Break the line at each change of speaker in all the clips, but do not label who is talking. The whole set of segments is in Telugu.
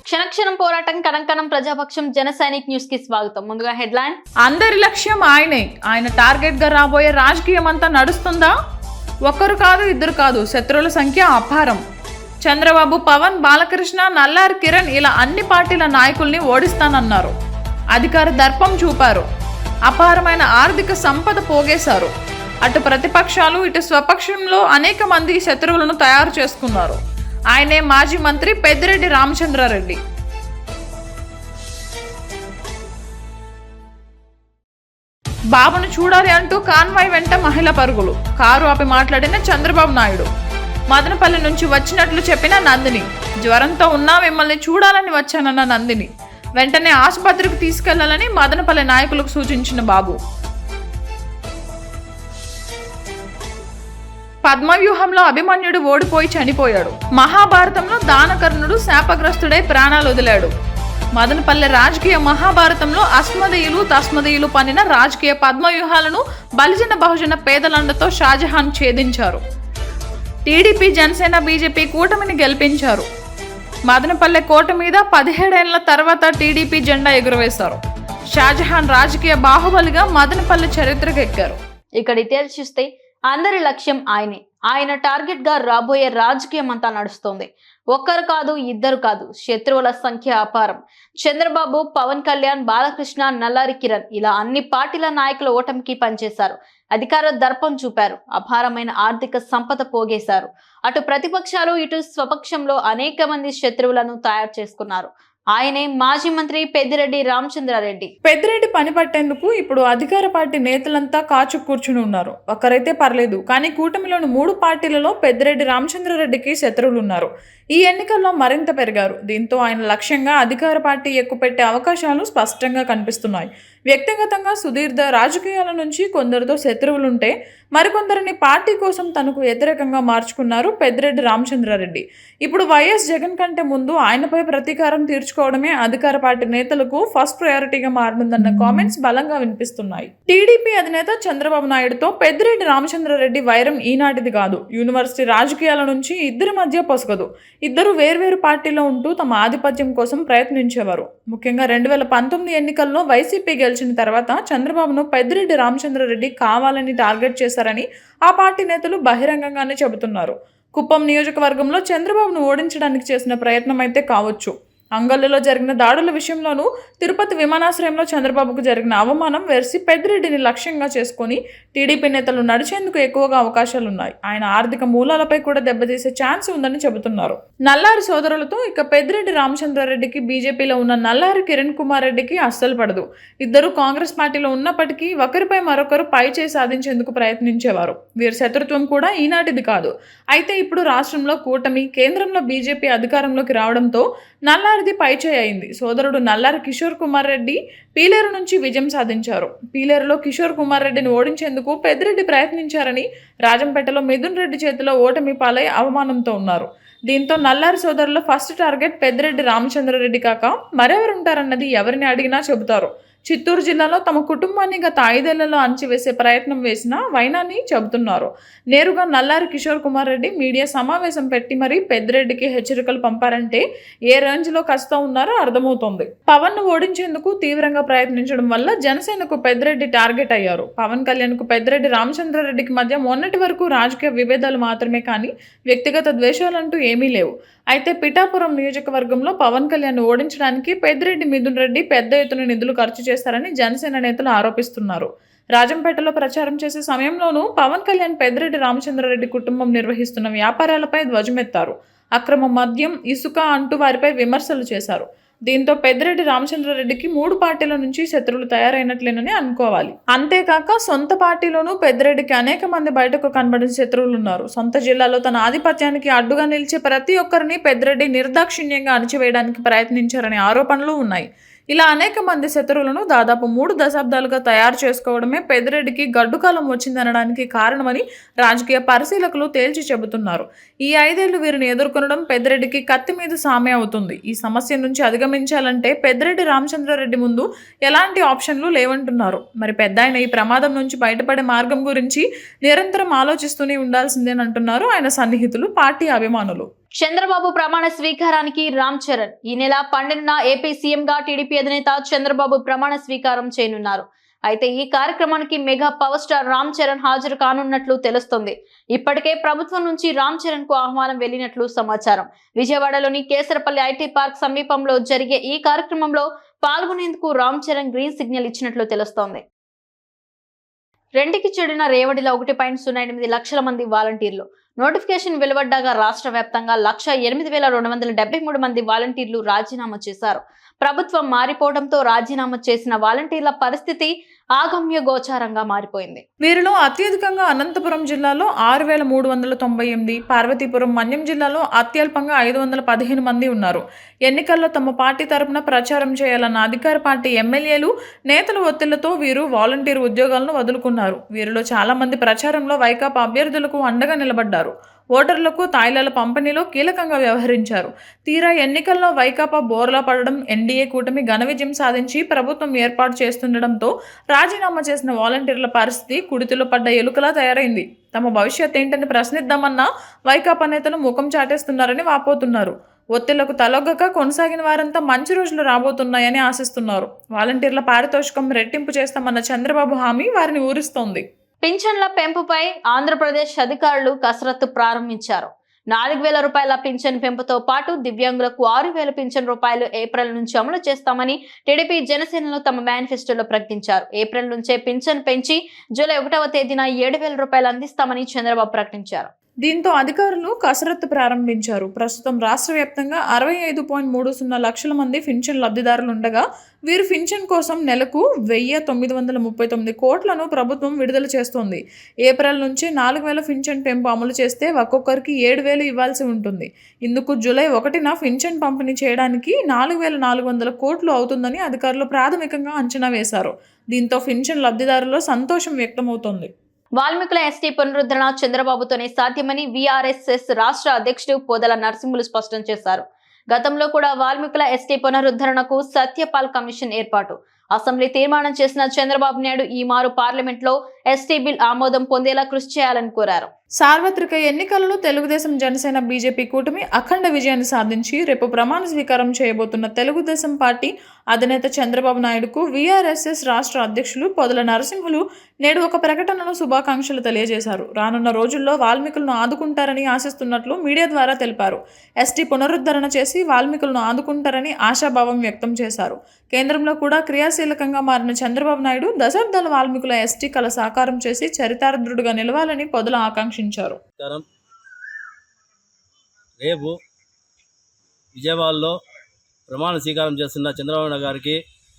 క్షణక్షణం పోరాటం కణంకణం ప్రజాపక్షం జన సైనిక్ న్యూస్ కి స్వాగతం. ముందుగా హెడ్లైన్.
అందరి లక్ష్యం ఆయనే. ఆయన టార్గెట్ గా రాబోయే రాజకీయం అంతా నడుస్తుందా? ఒక్కరు కాదు, ఇద్దరు కాదు, శత్రువుల సంఖ్య అపారం. చంద్రబాబు, పవన్, బాలకృష్ణ, నల్లారి కిరణ్ ఇలా అన్ని పార్టీల నాయకుల్ని ఓడిస్తానన్నారు. అధికార దర్పం చూపారు. అపారమైన ఆర్థిక సంపద పోగేశారు. అటు ప్రతిపక్షాలు ఇటు స్వపక్షంలో అనేక మంది శత్రువులను తయారు చేసుకున్నారు. ఆయనే మాజీ మంత్రి పెద్దిరెడ్డి రామచంద్రారెడ్డి. బాబును చూడాలి అంటూ కాన్వాయ్ వెంట మహిళ పరుగులు. కారు ఆపి మాట్లాడిన చంద్రబాబు నాయుడు. మదనపల్లి నుంచి వచ్చినట్లు చెప్పిన నందిని. జ్వరంతో ఉన్నా మిమ్మల్ని చూడాలని వచ్చానన్న నందిని. వెంటనే ఆసుపత్రికి తీసుకెళ్లాలని మదనపల్లి నాయకులకు సూచించిన బాబు. పద్మవ్యూహంలో అభిమన్యుడు ఓడిపోయి చనిపోయాడు. మహాభారతంలో దానకర్ణుడు శాపగ్రస్తుడై ప్రాణాలు వదిలాడు. మదనపల్లె రాజకీయ మహాభారతంలో అస్మదీయులు తస్మదీయులు పన్నిన రాజకీయ పద్మవ్యూహాలను బలిజన బహుజన పేదలండతో షాజహాన్ ఛేదించారు. టీడీపీ, జనసేన, బీజేపీ కూటమిని గెలిపించారు. మదనపల్లె కోట మీద 17 ఏళ్ల తర్వాత టీడీపీ జెండా ఎగురవేశారు. షాజహాన్ రాజకీయ బాహుబలిగా మదనపల్లె చరిత్రకెక్కారు.
ఇక డీటెయిల్స్ చూస్తే అందరి లక్ష్యం ఆయనే. ఆయన టార్గెట్ గా రాబోయే రాజకీయం అంతా నడుస్తోంది. ఒక్కరు కాదు, ఇద్దరు కాదు, శత్రువుల సంఖ్య అపారం. చంద్రబాబు, పవన్ కళ్యాణ్, బాలకృష్ణ, నల్లారి కిరణ్ ఇలా అన్ని పార్టీల నాయకుల ఓటమికి పనిచేశారు. అధికార దర్పం చూపారు. అపారమైన ఆర్థిక సంపద పోగేశారు. అటు ప్రతిపక్షాలు ఇటు స్వపక్షంలో అనేక మంది శత్రువులను తయారు చేసుకున్నారు. ఆయనే మాజీ మంత్రి పెద్దిరెడ్డి రామచంద్రారెడ్డి.
పెద్దిరెడ్డి పని పట్టేందుకు ఇప్పుడు అధికార పార్టీ నేతలంతా కాచు కూర్చుని ఉన్నారు. ఒక్కరైతే పర్లేదు, కానీ కూటమిలోని 3 పార్టీలలో పెద్దిరెడ్డి రామచంద్రారెడ్డికి శత్రువులు ఉన్నారు. ఈ ఎన్నికల్లో మరింత పెరిగారు. దీంతో ఆయన లక్ష్యంగా అధికార పార్టీ ఎక్కుపెట్టే అవకాశాలు స్పష్టంగా కనిపిస్తున్నాయి. వ్యక్తిగతంగా సుదీర్ఘ రాజకీయాల నుంచి కొందరితో శత్రువులుంటే మరికొందరిని పార్టీ కోసం తనకు వ్యతిరేకంగా మార్చుకున్నారు పెద్దిరెడ్డి రామచంద్రారెడ్డి. ఇప్పుడు వైఎస్ జగన్ కంటే ముందు ఆయనపై ప్రతీకారం తీర్చుకోవడమే అధికార పార్టీ నేతలకు ఫస్ట్ ప్రయారిటీగా మారనుందన్న కామెంట్స్ బలంగా వినిపిస్తున్నాయి. టీడీపీ అధినేత చంద్రబాబు నాయుడుతో పెద్దిరెడ్డి రామచంద్రారెడ్డి వైరం ఈనాటిది కాదు. యూనివర్సిటీ రాజకీయాల నుంచి ఇద్దరి మధ్య పొసగదు. ఇద్దరు వేర్వేరు పార్టీలో ఉంటూ తమ ఆధిపత్యం కోసం ప్రయత్నించేవారు. ముఖ్యంగా 2019 ఎన్నికల్లో వైసీపీ గెలిచిన తర్వాత చంద్రబాబును పెద్దిరెడ్డి రామచంద్రారెడ్డి కావాలని టార్గెట్ చేశారని ఆ పార్టీ నేతలు బహిరంగంగానే చెబుతున్నారు. కుప్పం నియోజకవర్గంలో చంద్రబాబును ఓడించడానికి చేసిన ప్రయత్నం అయితే కావచ్చు. అంగళ్ళలో జరిగిన దాడుల విషయంలోనూ తిరుపతి విమానాశ్రయంలో చంద్రబాబుకు జరిగిన అవమానం వెర్సి పెద్దిరెడ్డిని లక్ష్యంగా చేసుకుని టీడీపీ నేతలు నడిచేందుకు ఎక్కువగా అవకాశాలున్నాయి. ఆయన ఆర్థిక మూలాలపై కూడా దెబ్బతీసే ఛాన్స్ ఉందని చెబుతున్నారు. నల్లారి సోదరులతో ఇక పెద్దిరెడ్డి రామచంద్రారెడ్డికి బీజేపీలో ఉన్న నల్లారి కిరణ్ కుమార్ రెడ్డికి అస్సలు పడదు. ఇద్దరు కాంగ్రెస్ పార్టీలో ఉన్నప్పటికీ ఒకరిపై మరొకరు పై చేయి సాధించేందుకు ప్రయత్నించేవారు. వీరి శత్రుత్వం కూడా ఈనాటిది కాదు. అయితే ఇప్పుడు రాష్ట్రంలో కూటమి, కేంద్రంలో బీజేపీ అధికారంలోకి రావడంతో నల్లారిది పైచేయి అయింది. సోదరుడు నల్లారి కిషోర్ కుమార్ రెడ్డి పీలేరు నుంచి విజయం సాధించారు. పీలేరులో కిషోర్ కుమార్ రెడ్డిని ఓడించేందుకు పెద్దిరెడ్డి ప్రయత్నించారని, రాజంపేటలో మిథున్ రెడ్డి చేతిలో ఓటమి పాలై అవమానంతో ఉన్నారు. దీంతో నల్లారి సోదరుల ఫస్ట్ టార్గెట్ పెద్దిరెడ్డి రామచంద్రారెడ్డి కాక మరెవరుంటారన్నది ఎవరిని అడిగినా చెబుతారు. చిత్తూరు జిల్లాలో తమ కుటుంబాన్ని గత 5 ఏళ్లలో అణచివేసే ప్రయత్నం వేసిన వైనాన్ని చెబుతున్నారు. నేరుగా నల్లారి కిషోర్ కుమార్ రెడ్డి మీడియా సమావేశం పెట్టి మరీ పెద్దిరెడ్డికి హెచ్చరికలు పంపారంటే ఏ రేంజ్లో కష్టం ఉన్నారో అర్థమవుతోంది. పవన్ను ఓడించేందుకు తీవ్రంగా ప్రయత్నించడం వల్ల జనసేనకు పెద్దిరెడ్డి టార్గెట్ అయ్యారు. పవన్ కళ్యాణ్కు పెద్దిరెడ్డి రామచంద్రారెడ్డికి మధ్య మొన్నటి వరకు రాజకీయ విభేదాలు మాత్రమే కానీ వ్యక్తిగత ద్వేషాలంటూ ఏమీ లేవు. అయితే పిఠాపురం నియోజకవర్గంలో పవన్ కళ్యాణ్ ఓడించడానికి పెద్దిరెడ్డి, మిథున్ రెడ్డి పెద్ద ఎత్తున నిధులు ఖర్చు చేశారని జనసేన నేతలు ఆరోపిస్తున్నారు. రాజంపేటలో ప్రచారం చేసే సమయంలోనూ పవన్ కళ్యాణ్ పెద్దిరెడ్డి రామచంద్రారెడ్డి కుటుంబం నిర్వహిస్తున్న వ్యాపారాలపై ధ్వజమెత్తారు. అక్రమ మద్యం, ఇసుక అంటూ వారిపై విమర్శలు చేశారు. దీంతో పెద్దిరెడ్డి రామచంద్రారెడ్డికి 3 పార్టీల నుంచి శత్రువులు తయారైనట్లేనని అనుకోవాలి. అంతేకాక సొంత పార్టీలోనూ పెద్దిరెడ్డికి అనేక మంది బయటకు కనబడిన శత్రువులు ఉన్నారు. సొంత జిల్లాలో తన ఆధిపత్యానికి అడ్డుగా నిలిచే ప్రతి ఒక్కరిని పెద్దిరెడ్డి నిర్దాక్షిణ్యంగా అణచివేయడానికి ప్రయత్నించారనే ఆరోపణలు ఉన్నాయి. ఇలా అనేక మంది శత్రువులను దాదాపు 3 దశాబ్దాలుగా తయారు చేసుకోవడమే పెద్దిరెడ్డికి గడ్డుకాలం వచ్చిందనడానికి కారణమని రాజకీయ పరిశీలకులు తేల్చి చెబుతున్నారు. ఈ 5 ఏళ్లు వీరిని ఎదుర్కొనడం పెద్దిరెడ్డికి కత్తి మీద సామే అవుతుంది. ఈ సమస్య నుంచి అధిగమించాలంటే పెద్దిరెడ్డి రామచంద్రారెడ్డి ముందు ఎలాంటి ఆప్షన్లు లేవంటున్నారు. మరి పెద్దాయన ఈ ప్రమాదం నుంచి బయటపడే మార్గం గురించి నిరంతరం ఆలోచిస్తూనే ఉండాల్సిందేనంటున్నారు ఆయన సన్నిహితులు, పార్టీ అభిమానులు.
చంద్రబాబు ప్రమాణ స్వీకారానికి రామ్ చరణ్ ఈ నెల 12న ఏపీ సీఎంగా టీడీపీ అధినేత చంద్రబాబు ప్రమాణ స్వీకారం చేయనున్నారు. అయితే ఈ కార్యక్రమానికి mega power star Ram Charan హాజరు కానున్నట్లు తెలుస్తోంది. ఇప్పటికే ప్రభుత్వం నుంచి రామ్ చరణ్ కు ఆహ్వానం వెళ్లినట్లు సమాచారం. విజయవాడలోని కేసరపల్లి ఐటీ పార్క్ సమీపంలో జరిగే ఈ కార్యక్రమంలో పాల్గొనేందుకు రామ్ చరణ్ గ్రీన్ సిగ్నల్ ఇచ్చినట్లు తెలుస్తోంది. రెండుకి చెడిన రేవడిలో 1.08 లక్షల మంది వాలంటీర్లు. నోటిఫికేషన్ వెలువడ్డాగా రాష్ట్ర వ్యాప్తంగా 1,08,273 మంది వాలంటీర్లు రాజీనామా చేశారు. ప్రభుత్వం మారిపోవడంతో రాజీనామా చేసిన వాలంటీర్ల పరిస్థితి ఆగమ్య గోచారంగా మారిపోయింది.
వీరిలో అత్యధికంగా అనంతపురం జిల్లాలో 6,398, పార్వతీపురం మన్యం జిల్లాలో అత్యల్పంగా 515 మంది ఉన్నారు. ఎన్నికల్లో తమ పార్టీ తరపున ప్రచారం చేయాలన్న అధికార పార్టీ ఎమ్మెల్యేలు, నేతల ఒత్తిళ్లతో వీరు వాలంటీర్ ఉద్యోగాలను వదులుకున్నారు. వీరిలో చాలా మంది ప్రచారంలో వైకాపా అభ్యర్థులకు అండగా నిలబడ్డారు. ఓటర్లకు తాయిలాల పంపిణీలో కీలకంగా వ్యవహరించారు. తీరా ఎన్నికల్లో వైకాపా బోర్లా పడడం, ఎన్డీఏ కూటమి ఘన విజయం సాధించి ప్రభుత్వం ఏర్పాటు చేస్తుండటంతో రాజీనామా చేసిన వాలంటీర్ల పరిస్థితి కుడితిలో పడ్డ ఎలుకలా తయారైంది. తమ భవిష్యత్ ఏంటని ప్రశ్నిద్దామన్నా వైకాపా నేతలు ముఖం చాటేస్తున్నారని వాపోతున్నారు. ఒత్తిళ్లకు తలొగ్గక కొనసాగిన వారంతా మంచి రోజులు రాబోతున్నాయని ఆశిస్తున్నారు. వాలంటీర్ల పారితోషికం రెట్టింపు చేస్తామన్న చంద్రబాబు హామీ వారిని ఊరిస్తోంది.
పింఛన్ల పెంపుపై ఆంధ్రప్రదేశ్ అధికారులు కసరత్తు ప్రారంభించారు. 4,000 రూపాయల పింఛన్ పెంపుతో పాటు దివ్యాంగులకు 6,000 పింఛన్ రూపాయలు ఏప్రిల్ నుంచి అమలు చేస్తామని టీడీపీ, జనసేనలు తమ మేనిఫెస్టోలో ప్రకటించారు. ఏప్రిల్ నుంచే పింఛన్ పెంచి జూలై 1వ తేదీన 7,000 రూపాయలు అందిస్తామని చంద్రబాబు ప్రకటించారు.
దీంతో అధికారులు కసరత్తు ప్రారంభించారు. ప్రస్తుతం రాష్ట్ర వ్యాప్తంగా 65.30 లక్షల మంది పింఛన్ లబ్ధిదారులు ఉండగా వీరు పింఛన్ కోసం నెలకు 1,939 కోట్లను ప్రభుత్వం విడుదల చేస్తోంది. ఏప్రిల్ నుంచి 4,000 పింఛన్ పెంపు అమలు చేస్తే ఒక్కొక్కరికి 7,000 ఇవ్వాల్సి ఉంటుంది. ఇందుకు జూలై 1న పింఛన్ పంపిణీ చేయడానికి 4,400 కోట్లు అవుతుందని అధికారులు ప్రాథమికంగా అంచనా వేశారు. దీంతో పింఛన్ లబ్ధిదారుల్లో సంతోషం వ్యక్తమవుతోంది.
వాల్మీకుల ఎస్టీ పునరుద్ధరణ చంద్రబాబుతోనే సాధ్యమని వీఆర్ఎస్ఎస్ రాష్ట్ర అధ్యక్షుడు పోదల నరసింహులు స్పష్టం చేశారు. గతంలో కూడా వాల్మీకుల ఎస్టీ పునరుద్ధరణకు సత్యపాల్ కమిషన్ ఏర్పాటు, అసెంబ్లీ తీర్మానం చేసిన చంద్రబాబు నాయుడు ఈ మారు పార్లమెంట్ లో ఎస్టీ బిల్ ఆమోదం పొందేలా కృషి చేయాలని కోరారు.
సార్వత్రిక ఎన్నికలలో తెలుగుదేశం, జనసేన, బీజేపీ కూటమి అఖండ విజయాన్ని సాధించి రేపు ప్రమాణ స్వీకారం చేయబోతున్న తెలుగుదేశం పార్టీ అధినేత చంద్రబాబు నాయుడుకు వీఆర్ఎస్ఎస్ రాష్ట్ర అధ్యక్షులు పొదల నరసింహులు నేడు ఒక ప్రకటనలో శుభాకాంక్షలు తెలియజేశారు. రానున్న రోజుల్లో వాల్మీకులను ఆదుకుంటారని ఆశిస్తున్నట్లు మీడియా ద్వారా తెలిపారు. ఎస్టీ పునరుద్ధరణ చేసి వాల్మీకులను ఆదుకుంటారని ఆశాభావం వ్యక్తం చేశారు. కేంద్రంలో కూడా క్రియాశీలకంగా మారిన చంద్రబాబు నాయుడు దశాబ్దాల వాల్మీకుల ఎస్టీ కళ సాకారం చేసి చరితార్థుడుగా నిలవాలని పొదల ఆకాంక్షించారు.
రేపు విజయవాడలో ప్రమాణ స్వీకారం చేస్తున్న చంద్రబాబు నాయుడు గారికి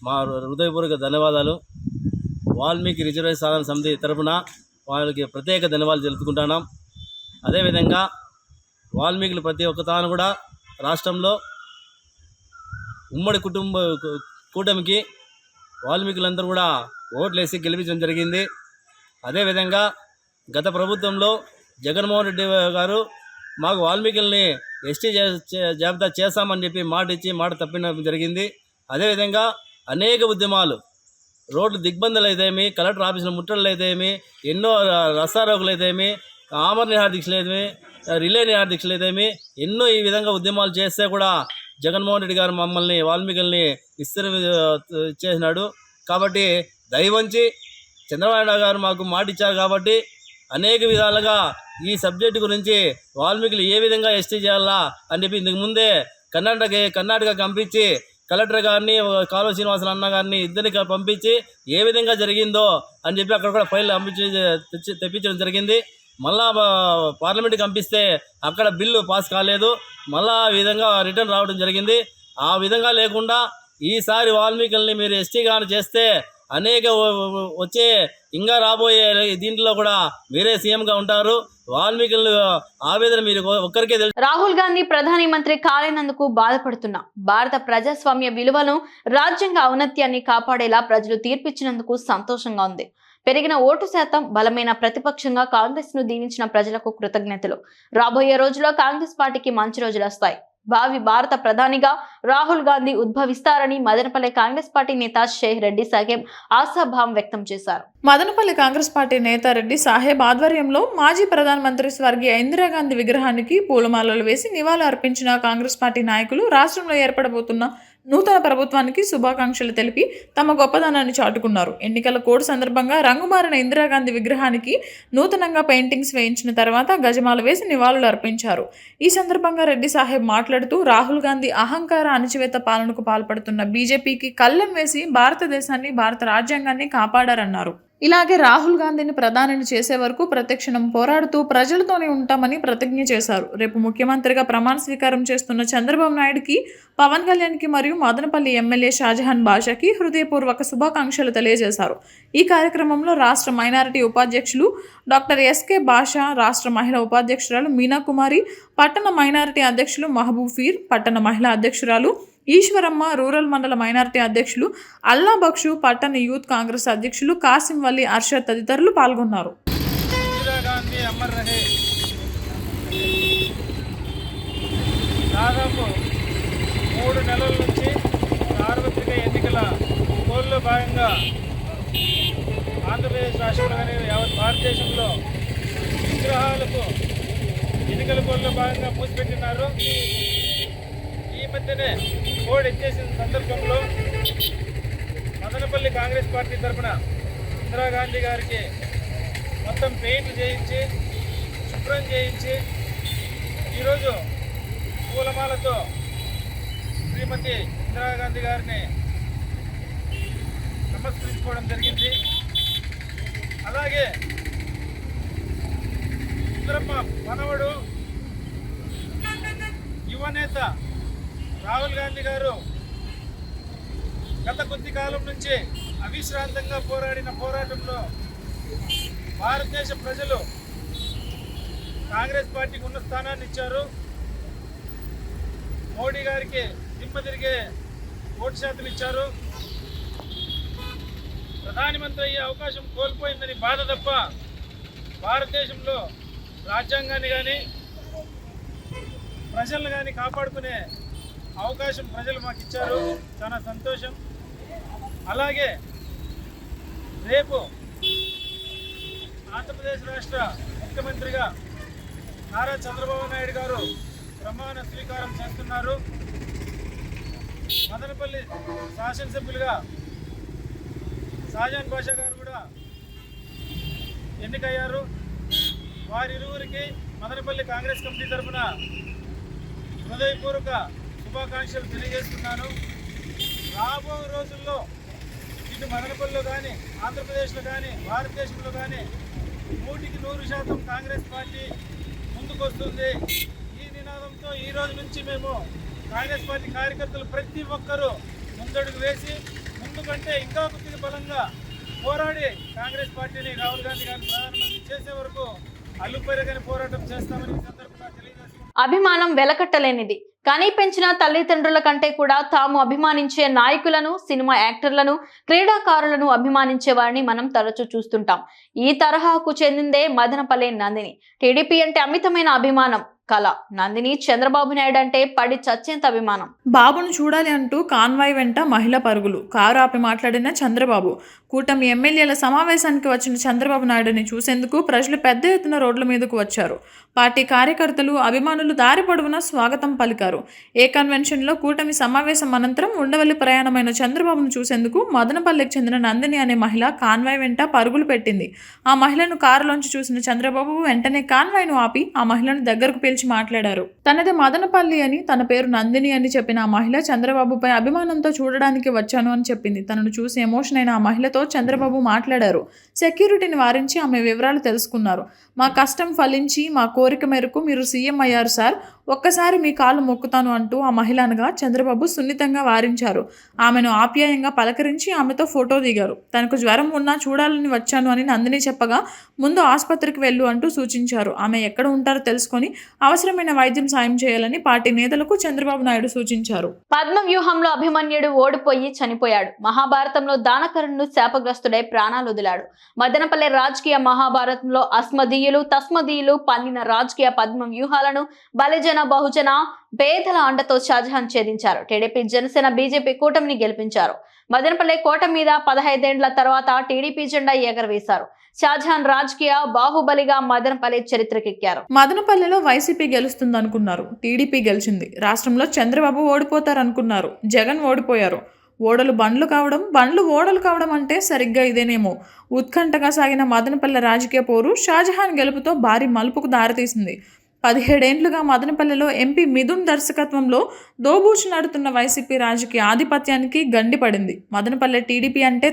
మా హృదయపూర్వక ధన్యవాదాలు. వాల్మీకి రిజర్వేషన్ సాధన సమితి తరఫున వాళ్ళకి ప్రత్యేక ధన్యవాదాలు తెలుపుకుంటున్నాం. అదేవిధంగా వాల్మీకులు ప్రతి ఒక్క తాను కూడా రాష్ట్రంలో ఉమ్మడి కూటమికి వాల్మీకులందరూ కూడా ఓట్లేసి గెలిపించడం జరిగింది. అదేవిధంగా గత ప్రభుత్వంలో జగన్మోహన్ రెడ్డి గారు మాకు వాల్మీకుల్ని ఎస్టీ జాబితా చేస్తామని చెప్పి మాట ఇచ్చి మాట తప్పిన జరిగింది. అదేవిధంగా అనేక ఉద్యమాలు, రోడ్లు దిగ్బంధులు అయితేమి, కలెక్టర్ ఆఫీసులో ముట్టడులు అయితేమి, ఎన్నో రస్తారోకులు అయితేమి, ఆమరణ నిరాహార దీక్షలు అయితేమి, రిలే నిరాహార దీక్షలు అయితేమి, ఎన్నో ఈ విధంగా ఉద్యమాలు చేస్తే కూడా జగన్మోహన్ రెడ్డి గారు మమ్మల్ని వాల్మీకుల్ని విస్తృత చేసినాడు. కాబట్టి దయవంచి చంద్రబాబు నాయుడు గారు మాకు మాట ఇచ్చారు కాబట్టి అనేక విధాలుగా ఈ సబ్జెక్టు గురించి వాల్మీకులు ఏ విధంగా ఎస్టీ చేయాలా అని చెప్పి ఇంతకు ముందే కర్ణాటక పంపించి కలెక్టర్ గారిని, కాలువ శ్రీనివాసరావు అన్న గారిని ఇద్దరిని పంపించి ఏ విధంగా జరిగిందో అని చెప్పి అక్కడ కూడా ఫైల్ తెప్పించడం జరిగింది. మళ్ళా పార్లమెంట్కి పంపిస్తే అక్కడ బిల్లు పాస్ కాలేదు. మళ్ళా ఆ విధంగా రిటర్న్ రావడం జరిగింది. ఆ విధంగా లేకుండా ఈసారి వాల్మీకుల్ని మీరు ఎస్టీగాను చేస్తే అనేక వచ్చే ఇంకా రాబోయే దీంట్లో కూడా మీరే సీఎంగా ఉంటారు. వాల్మీకులు ఆవేదన మీరు ఒక్కరికే తెలుసు.
రాహుల్ గాంధీ ప్రధాని మంత్రి కాలేనందుకు బాధపడుతున్నా భారత ప్రజాస్వామ్య విలువను, రాజ్యాంగ ఔన్నత్యాన్ని కాపాడేలా ప్రజలు తీర్పిచ్చినందుకు సంతోషంగా ఉంది. పెరిగిన ఓటు శాతం, బలమైన ప్రతిపక్షంగా కాంగ్రెస్ ను దీవించిన ప్రజలకు కృతజ్ఞతలు. రాబోయే రోజుల్లో కాంగ్రెస్ పార్టీకి మంచి రోజులు వస్తాయి. భావి భారత ప్రధానిగా రాహుల్ గాంధీ ఉద్భవిస్తారని మదనపల్లె కాంగ్రెస్ పార్టీ నేత షేక్ రెడ్డి సాహెబ్ ఆశాభావం వ్యక్తం చేశారు.
మదనపల్లి కాంగ్రెస్ పార్టీ నేత రెడ్డి సాహెబ్ ఆధ్వర్యంలో మాజీ ప్రధానమంత్రి స్వర్గీయ ఇందిరాగాంధీ విగ్రహానికి పూలమాలలు వేసి నివాళులు అర్పించిన కాంగ్రెస్ పార్టీ నాయకులు రాష్ట్రంలో ఏర్పడబోతున్న నూతన ప్రభుత్వానికి శుభాకాంక్షలు తెలిపి తమ గొప్పదనాన్ని చాటుకున్నారు. ఎన్నికల కోడ్ సందర్భంగా రంగుమారిన ఇందిరాగాంధీ విగ్రహానికి నూతనంగా పెయింటింగ్స్ వేయించిన తర్వాత గజమాల వేసి నివాళులు అర్పించారు. ఈ సందర్భంగా రెడ్డి సాహెబ్ మాట్లాడుతూ రాహుల్ గాంధీ అహంకార అణచివేత పాలనకు పాల్పడుతున్న బీజేపీకి కళ్ళెం వేసి భారతదేశాన్ని, భారత రాజ్యాంగాన్ని కాపాడారన్నారు. ఇలాగే రాహుల్ గాంధీని ప్రధానిని చేసే వరకు ప్రతిక్షణం పోరాడుతూ ప్రజలతోనే ఉంటామని ప్రతిజ్ఞ చేశారు. రేపు ముఖ్యమంత్రిగా ప్రమాణ స్వీకారం చేస్తున్న చంద్రబాబు నాయుడుకి, పవన్ కళ్యాణ్కి మరియు మదనపల్లి ఎమ్మెల్యే షాజహాన్ బాషాకి హృదయపూర్వక శుభాకాంక్షలు తెలియజేశారు. ఈ కార్యక్రమంలో రాష్ట్ర మైనారిటీ ఉపాధ్యక్షులు డాక్టర్ ఎస్కే బాషా, రాష్ట్ర మహిళా ఉపాధ్యక్షురాలు మీనా కుమారి, పట్టణ మైనారిటీ అధ్యక్షులు మహబూబ్ ఫీర్, పట్టణ మహిళా అధ్యక్షురాలు ఈశ్వరమ్మ, రూరల్ మండల మైనారిటీ అధ్యక్షులు అల్లా బక్షు, పట్టణ యూత్ కాంగ్రెస్ అధ్యక్షులు కాసిం వల్లి, అర్షద్ తదితరులు పాల్గొన్నారు.
దాదాపు 3 నెలల నుంచి సార్వత్రిక ఎన్నికల కోల్లో భాగంగా ఆంధ్రప్రదేశ్ రాష్ట్రంలో కానీ యావత్ భారతదేశంలో విగ్రహాలకు ఎన్నికల కోల్లో భాగంగా మూసిపెట్టినారు. ఈ మధ్యనే కోడ్ ఎత్తేసిన సందర్భంలో మదనపల్లి కాంగ్రెస్ పార్టీ తరఫున ఇందిరాగాంధీ గారికి మొత్తం పెయింట్లు చేయించి, శుభ్రం చేయించి, ఈరోజు పూలమాలతో శ్రీమతి ఇందిరాగాంధీ గారిని నమస్కరించుకోవడం జరిగింది. అలాగే ఇందిరమ్మ మనవడు యువనేత రాహుల్ గాంధీ గారు గత కొద్ది కాలం నుంచి అవిశ్రాంతంగా పోరాడిన పోరాటంలో భారతదేశ ప్రజలు కాంగ్రెస్ పార్టీకి ఉన్న స్థానాన్ని ఇచ్చారు. మోడీ గారికి దిమ్మ తిరిగే ఓటు శాతం ఇచ్చారు. ప్రధానమంత్రి అయ్యే అవకాశం కోల్పోయిందని బాధ తప్ప భారతదేశంలో రాజ్యాంగాన్ని కానీ ప్రజలను కానీ కాపాడుకునే అవకాశం ప్రజలు మాకు ఇచ్చారు. చాలా సంతోషం. అలాగే రేపు ఆంధ్రప్రదేశ్ రాష్ట్ర ముఖ్యమంత్రిగా నారా చంద్రబాబు నాయుడు గారు ప్రమాణ స్వీకారం చేస్తున్నారు. మదనపల్లి శాసనసభ్యులుగా షాజహాన్ బాషా గారు కూడా ఎన్నికయ్యారు. వారిరువురికి మదనపల్లి కాంగ్రెస్ కమిటీ తరఫున హృదయపూర్వక శుభాకాంక్షలు తెలియజేస్తున్నాను. రాబో రోజుల్లో ఇటు మదనపల్లిలో కానీ, ఆంధ్రప్రదేశ్లో కానీ, భారతదేశంలో కానీ 100% కాంగ్రెస్ పార్టీ ముందుకు వస్తుంది. ఈ నినాదంతో ఈ రోజు నుంచి మేము కాంగ్రెస్ పార్టీ కార్యకర్తలు ప్రతి ఒక్కరూ ముందడుగు వేసి ముందుకంటే ఇంకా కొద్దిగా బలంగా పోరాడి కాంగ్రెస్ పార్టీని రాహుల్ గాంధీ గారిని ప్రధానమంత్రి చేసే వరకు అల్లుపెరగని పోరాటం చేస్తామని ఈ సందర్భంగా తెలియజేస్తున్నాం.
అభిమానం వెలకట్టలేనిది. కానీ పెంచిన తల్లిదండ్రుల కంటే కూడా తాము అభిమానించే నాయకులను, సినిమా యాక్టర్లను, క్రీడాకారులను అభిమానించే వారిని మనం తరచూ చూస్తుంటాం. ఈ తరహాకు చెందిందే మదనపల్లె నందిని. టీడీపీ అంటే అమితమైన అభిమానం, కళ. నందిని చంద్రబాబు నాయుడు అంటే పడి చచ్చేంత అభిమానం.
బాబును చూడాలి అంటూ కాన్వాయ్ వెంట మహిళ పరుగులు. కారు ఆపి మాట్లాడిన చంద్రబాబు. కూటమి ఎమ్మెల్యేల సమావేశానికి వచ్చిన చంద్రబాబు నాయుడుని చూసేందుకు ప్రజలు పెద్ద ఎత్తున రోడ్ల మీదకు వచ్చారు. పార్టీ కార్యకర్తలు, అభిమానులు దారి పొడవునా స్వాగతం పలికారు. ఏ కన్వెన్షన్లో కూటమి సమావేశం అనంతరం ఉండవల్లి ప్రయాణమైన చంద్రబాబును చూసేందుకు మదనపల్లెకి చెందిన నందిని అనే మహిళ కాన్వాయ్ వెంట పరుగులు పెట్టింది. ఆ మహిళను కారులోంచి చూసిన చంద్రబాబు వెంటనే కాన్వాయ్ను ఆపి ఆ మహిళను దగ్గరకు పిలిచి మాట్లాడారు. తనది మదనపల్లి అని, తన పేరు నందిని అని చెప్పిన ఆ మహిళ చంద్రబాబుపై అభిమానంతో చూడడానికి వచ్చాను అని చెప్పింది. తనను చూసి ఎమోషన్ అయిన ఆ మహిళతో చంద్రబాబు మాట్లాడారు. సెక్యూరిటీని వారించి ఆమె వివరాలు తెలుసుకున్నారు. మా కష్టం ఫలించి మా కోరిక మేరకు మీరు సీఎం అయ్యారు సార్, ఒక్కసారి మీ కాళ్ళు మొక్కుతాను అంటూ ఆ మహిళ అనగా చంద్రబాబు సున్నితంగా వారించారు. ఆమెను ఆప్యాయంగా పలకరించి ఆమెతో ఫోటో దిగారు. తనకు జ్వరం ఉన్నా చూడాలని వచ్చాను అని నందిని చెప్పగా ముందు ఆసుపత్రికి వెళ్ళు అంటూ సూచించారు. ఆమె ఎక్కడ ఉంటారో తెలుసుకొని అవసరమైన వైద్యం సాయం చేయాలని పార్టీ నేతలకు చంద్రబాబు నాయుడు సూచించారు.
పద్మ వ్యూహంలో అభిమన్యుడు ఓడిపోయి చనిపోయాడు. మహాభారతంలో దానకరుణుడు శాపగ్రస్తుడై ప్రాణాలు వదిలాడు. మదనపల్లె రాజకీయ మహాభారతంలో అస్మదీయులు, తస్మదీయులు పన్నిన రాజకీయ పద్మ వ్యూహాలను బలిజన బలిజన బహుజన పేదల అండతో షాజహాన్ ఛేదించారు. టీడీపీ జనసేన బీజేపీ కూటమిని గెలిపించారు. మదనపల్లె కోట మీద 15 ఏళ్ల తర్వాత టీడీపీ జెండా ఎగరవేశారు. షాజహాన్ రాజకీయ బాహుబలిగా మదనపల్లె చరిత్రకెక్కారు.
మదనపల్లెలో వైసీపీ గెలుస్తుందనుకున్నారు, టీడీపీ గెలిచింది. రాష్ట్రంలో చంద్రబాబు ఓడిపోతారనుకున్నారు, జగన్ ఓడిపోయారు. ఓడలు బండ్లు కావడం, బండ్లు ఓడలు కావడం అంటే సరిగ్గా ఇదేనేమో. ఉత్కంఠగా సాగిన మదనపల్లె రాజకీయ పోరు షాజహాన్ గెలుపుతో భారీ మలుపుకు దారితీసింది. 17 ఏళ్లుగా మదనపల్లెలో ఎంపీ మిథున్ దర్శకత్వంలో దోబూచులాడుతున్న వైసీపీ రాజకీయ ఆధిపత్యానికి గండిపడింది. మదనపల్లె టీడీపీ అంటే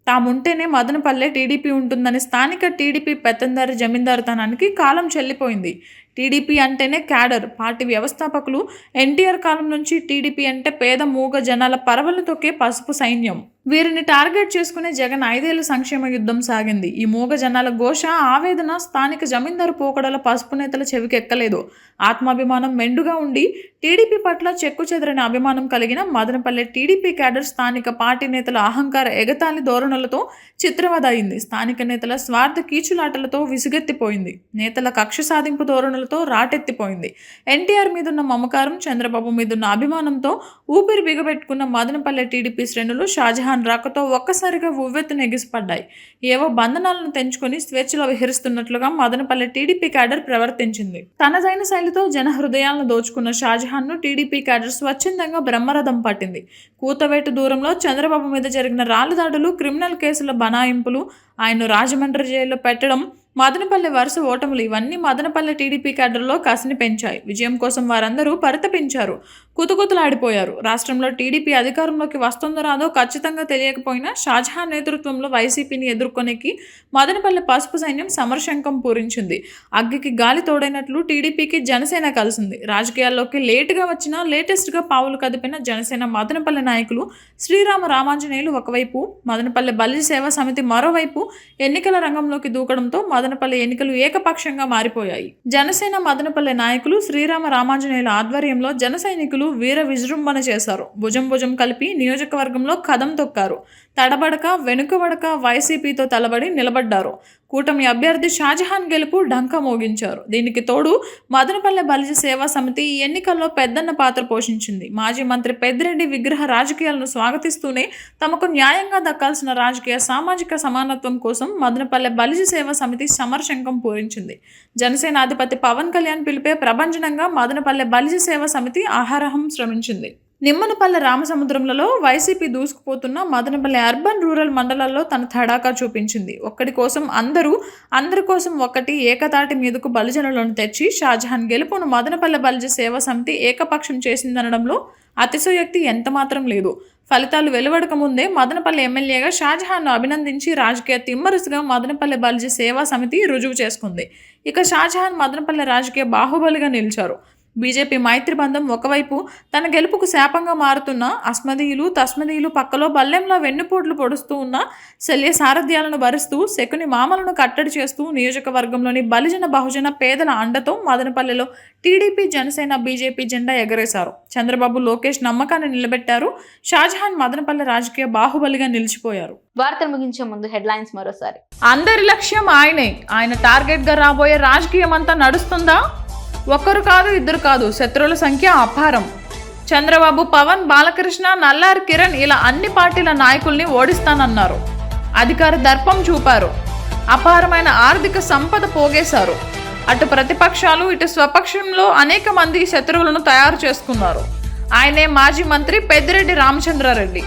తాముంటేనే మదనపల్లె టీడీపీ ఉంటుందని స్థానిక టీడీపీ పెత్తందారి జమీందారుతనానికి కాలం చెల్లిపోయింది. టీడీపీ అంటేనే క్యాడర్, పార్టీ వ్యవస్థాపకులు. ఎన్టీఆర్ కాలం నుంచి టీడీపీ అంటే పేద మూగ జనాల పరవలు తొక్కే పసుపు సైన్యం. వీరిని టార్గెట్ చేసుకునే జగన్ 5 ఏళ్ల సంక్షేమ యుద్ధం సాగింది. ఈ మూగ జనాల ఘోష, ఆవేదన స్థానిక జమీందారు పోకడల పసుపు నేతల చెవికెక్కలేదు. ఆత్మాభిమానం మెండుగా ఉండి టీడీపీ పట్ల చెక్కు చెదరని అభిమానం కలిగిన మదనపల్లె టీడీపీ క్యాడర్ స్థానిక పార్టీ నేతల అహంకార ఎగతాళి ధోరణులతో చిత్రవద అయింది. స్థానిక నేతల స్వార్థ కీచులాటలతో విసుగెత్తిపోయింది. నేతల కక్ష సాధింపు ధోరణులతో రాటెత్తిపోయింది. ఎన్టీఆర్ మీదున్న మమకారం, చంద్రబాబు మీదున్న అభిమానంతో ఊపిరి బిగబెట్టుకున్న మదనపల్లె టీడీపీ శ్రేణులు షాజహాన్ రాకతో ఒక్కసారిగా ఉవ్వెత్తున ఎగిసిపడ్డాయి. ఏవో బంధనాలను తెంచుకొని స్వేచ్ఛలో విహరిస్తున్నట్లుగా మదనపల్లె టీడీపీ క్యాడర్ ప్రవర్తించింది. తనదైన శైలితో జన హృదయాలను దోచుకున్న షాజహాన్ను టీడీపీ క్యాడర్ స్వచ్ఛందంగా బ్రహ్మరథం పట్టింది. కూతవేటు దూరంలో చంద్రబాబు మీద జరిగిన రాళ్లదాడులు, క్రిమినల్ కేసుల బనాయింపులు, ఆయన్ను రాజమండ్రి జైల్లో పెట్టడం, మదనపల్లె వరుస ఓటములు ఇవన్నీ మదనపల్లె టీడీపీ క్యాడర్లో కసిని పెంచాయి. విజయం కోసం వారందరూ పరితపించారు, కుతుకుతులాడిపోయారు. రాష్ట్రంలో టీడీపీ అధికారంలోకి వస్తుందో రాదో ఖచ్చితంగా తెలియకపోయినా షాజహాన్ నేతృత్వంలో వైసీపీని ఎదుర్కొనేకి మదనపల్లె పసుపు సైన్యం సమరశంఖం పూరించింది. అగ్గికి గాలి తోడైనట్లు టీడీపీకి జనసేన కలిసింది. రాజకీయాల్లోకి లేటుగా వచ్చినా లేటెస్ట్గా పావులు కదిపిన జనసేన మదనపల్లె నాయకులు శ్రీరామ రామాంజనేయులు ఒకవైపు, మదనపల్లె బలిజ సేవా సమితి మరోవైపు ఎన్నికల రంగంలోకి దూకడంతో మదనపల్లె ఎన్నికలు ఏకపక్షంగా మారిపోయాయి. జనసేన మదనపల్లె నాయకులు శ్రీరామ రామాంజనేయుల ఆధ్వర్యంలో జన సైనికులు వీర విజృంభణ చేశారు. భుజం కలిపి నియోజకవర్గంలో కదం తొక్కారు. తడబడక వెనుకబడక వైసీపీతో తలబడి నిలబడ్డారు. కూటమి అభ్యర్థి షాజహాన్ గెలుపు డంకా మోగించారు. దీనికి తోడు మదనపల్లె బలిజ సేవా సమితి ఈ ఎన్నికల్లో పెద్దన్న పాత్ర పోషించింది. మాజీ మంత్రి పెద్దిరెడ్డి విగ్రహ రాజకీయాలను స్వాగతిస్తూనే తమకు న్యాయంగా దక్కాల్సిన రాజకీయ సామాజిక సమానత్వం కోసం మదనపల్లె బలిజ సేవా సమితి సమరశంఖం పూరించింది. జనసేన అధిపతి పవన్ కళ్యాణ్ పిలిపే ప్రభంజనంగా మదనపల్లె బలిజ సేవా సమితి ఆహారహం శ్రమించింది. నిమ్మనపల్లె రామసముద్రంలో వైసీపీ దూసుకుపోతున్న మదనపల్లె అర్బన్ రూరల్ మండలాల్లో తన తడాకా చూపించింది. ఒక్కడి కోసం అందరి కోసం ఒక్కటి ఏకతాటి మీదకు బలిజనులను తెచ్చి షాజహాన్ గెలుపును మదనపల్లె బలిజ సేవా సమితి ఏకపక్షం చేసిందనడంలో అతిశయోక్తి ఎంతమాత్రం లేదు. ఫలితాలు వెలువడక ముందే మదనపల్లె ఎమ్మెల్యేగా షాజహాన్ను అభినందించి రాజకీయ తిమ్మరుసుగా మదనపల్లె బలిజ సేవా సమితి రుజువు చేసుకుంది. ఇక షాజహాన్ మదనపల్లె రాజకీయ బాహుబలిగా నిలిచారు. బీజేపీ మైత్రి బంధం ఒకవైపు తన గెలుపుకు శాపంగా మారుతున్న అస్మదీయులు తస్మదీయులు పక్కలో బల్లెంలా వెన్నుపోట్లు పొడుస్తూ ఉన్న శల్య సారథ్యాలను భరిస్తూ శకుని మామలను కట్టడి చేస్తూ నియోజకవర్గంలోని బలిజన బహుజన పేదల అండతో మదనపల్లెలో టీడీపీ జనసేన బీజేపీ జెండా ఎగరేశారు. చంద్రబాబు లోకేష్ నమ్మకాన్ని నిలబెట్టారు. షాజహాన్ మదనపల్లె రాజకీయ బాహుబలిగా నిలిచిపోయారు.
వార్తలు ముగించే ముందు హెడ్లైన్స్ మరోసారి.
అందరి లక్ష్యం ఆయనే. ఆయన టార్గెట్ గా రాబోయే రాజకీయం అంతా నడుస్తుందా? ఒకరు కాదు, ఇద్దరు కాదు, శత్రువుల సంఖ్య అపారం. చంద్రబాబు, పవన్, బాలకృష్ణ, నల్లారి కిరణ్ ఇలా అన్ని పార్టీల నాయకుల్ని ఓడిస్తానన్నారు. అధికార దర్పం చూపారు. అపారమైన ఆర్థిక సంపద పోగేశారు. అటు ప్రతిపక్షాలు ఇటు స్వపక్షంలో అనేక మంది శత్రువులను తయారు చేసుకున్నారు. ఆయనే మాజీ మంత్రి పెద్దిరెడ్డి రామచంద్రారెడ్డి.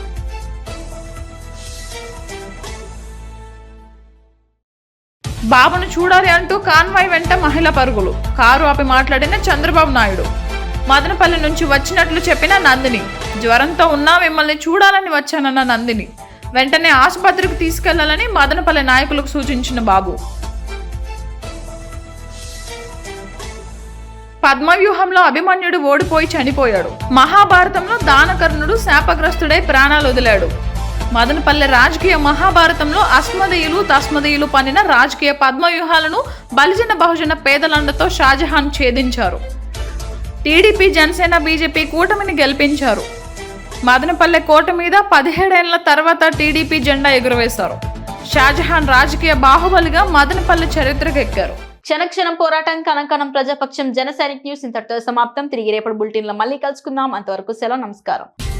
బాబును చూడాలి అంటూ కాన్వాయ్ వెంట మహిళ పరుగులు. కారు ఆపి మాట్లాడిన చంద్రబాబు నాయుడు. మదనపల్లి నుంచి వచ్చినట్లు చెప్పిన నందిని. జ్వరంతో ఉన్నా మిమ్మల్ని చూడాలని వచ్చానన్న నందిని. వెంటనే ఆసుపత్రికి తీసుకెళ్లాలని మదనపల్లి నాయకులకు సూచించిన బాబు. పద్మవ్యూహంలో అభిమన్యుడు ఓడిపోయి చనిపోయాడు. మహాభారతంలో దానకర్ణుడు శాపగ్రస్తుడై ప్రాణాలు వదిలాడు. మదనపల్లె రాజకీయ మహాభారతంలో అస్మదీయులు తస్మదీయులు పన్నిన రాజకీయ పద్మవ్యూహాలను బలిజన బహుజన పేదలండతో షాజహాన్ ఛేదించారు. టీడీపీ జనసేన బీజేపీ కూటమిని గెలిపించారు. మదనపల్లె కోట మీద 17 ఏళ్ల తర్వాత టీడీపీ జెండా ఎగురవేశారు. షాజహాన్ రాజకీయ బాహుబలిగా మదనపల్లె చరిత్రకెక్కారు.
క్షణక్షణం పోరాటం, కణకణం ప్రజాపక్షం. జన సైనిక్ న్యూస్ ఇంతటితో సమాప్తం. తిరిగి రేపటి బులెటిన్ లో మళ్ళీ కలుసుకుందాం. అంతవరకు సెలవు, నమస్కారం.